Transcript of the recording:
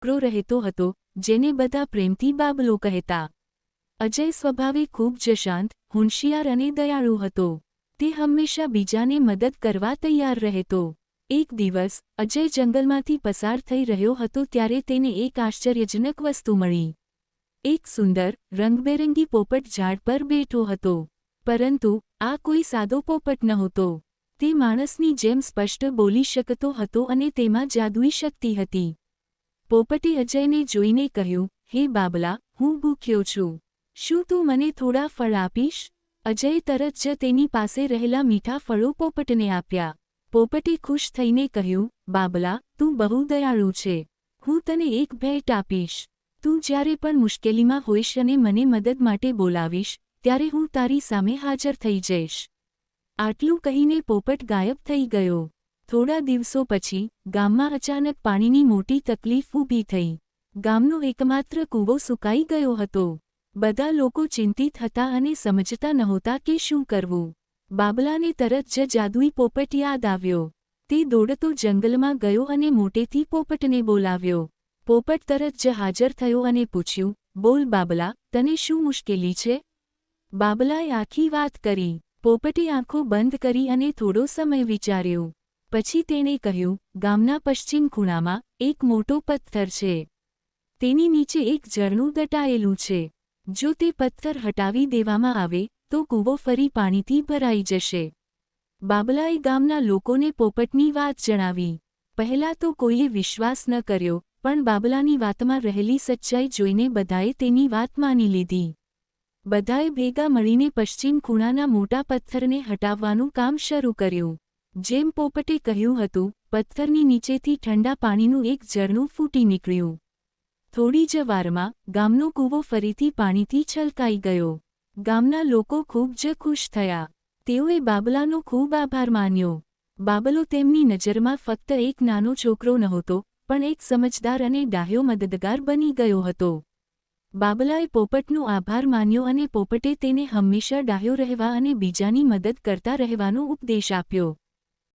છોકરો રહેતો હતો, જેને બધા પ્રેમથી બાબલો કહેતા. અજય સ્વભાવે ખૂબ જ શાંત, હોંશિયાર અને દયાળુ હતો. તે હંમેશા બીજાને મદદ કરવા તૈયાર રહેતો. એક દિવસ અજય જંગલમાંથી પસાર થઈ રહ્યો હતો ત્યારે તેને એક આશ્ચર્યજનક વસ્તુ મળી. એક સુંદર, રંગબેરંગી પોપટ ઝાડ પર બેઠો હતો. પરંતુ આ કોઈ સાદો પોપટ નહોતો. તે માણસની જેમ સ્પષ્ટ બોલી શકતો હતો અને તેમાં જાદુઈ શક્તિ હતી. પોપટે અજયને જોઈને કહ્યું, "હે બાબલા, હું ભૂખ્યો છું. શું તું મને થોડા ફળ આપીશ?" અજયે તરત જ તેની પાસે રહેલા મીઠા ફળો પોપટને આપ્યા. પોપટે ખુશ થઈને કહ્યું, "બાબલા, તું બહુ દયાળુ છે. હું તને એક ભેટ આપીશ. તું જ્યારે પણ મુશ્કેલીમાં હોઈશ અને મને મદદ માટે બોલાવીશ, ત્યારે હું તારી સામે હાજર થઈ જઈશ." આટલું કહીને પોપટ ગાયબ થઈ ગયો. થોડા દિવસો પછી ગામમાં અચાનક પાણીની મોટી તકલીફ ઊભી થઈ. ગામનો એકમાત્ર કૂવો સુકાઈ ગયો હતો. બધા લોકો ચિંતિત હતા અને સમજતા નહોતા કે શું કરવું. બાબલાને તરત જ જાદુઈ પોપટ યાદ આવ્યો. તે દોડતો જંગલમાં ગયો અને મોટેથી પોપટને બોલાવ્યો. પોપટ તરત જ હાજર થયો અને પૂછ્યું, "બોલ બાબલા, તને શું મુશ્કેલી છે?" બાબલાએ આખી વાત કરી. પોપટે આંખો બંધ કરી અને થોડો સમય વિચાર્યો. પછી તેણે કહ્યું, "ગામના પશ્ચિમ ખૂણામાં એક મોટો પથ્થર છે. તેની નીચે એક ઝરણું દટાયેલું છે. જો તે પથ્થર હટાવી દેવામાં આવે તો કૂવો ફરી પાણીથી ભરાઈ જશે." બાબલાએ ગામના લોકોને પોપટની વાત જણાવી. પહેલાં તો કોઈએ વિશ્વાસ ન કર્યો, પણ બાબલાની વાતમાં રહેલી સચ્ચાઈ જોઈને બધાએ તેની વાત માની લીધી. બધાએ ભેગા મળીને પશ્ચિમ ખૂણાના મોટા પથ્થરને હટાવવાનું કામ શરૂ કર્યું. જેમ પોપટે કહ્યું હતું, પથ્થરની નીચેથી ઠંડા પાણીનું એક ઝરણું ફૂટી નીકળ્યું. થોડી જ વારમાં ગામનો કૂવો ફરીથી પાણીથી છલકાઈ ગયો. ગામના લોકો ખૂબ જ ખુશ થયા. તેઓએ બાબલાનો ખૂબ આભાર માન્યો. બાબલો તેમની નજરમાં ફક્ત એક નાનો છોકરો નહોતો, પણ એક સમજદાર અને ડાહ્યો મદદગાર બની ગયો હતો. બાબલાએ પોપટનો આભાર માન્યો અને પોપટે તેને હંમેશા ડાહ્યો રહેવા અને બીજાની મદદ કરતા રહેવાનો ઉપદેશ આપ્યો.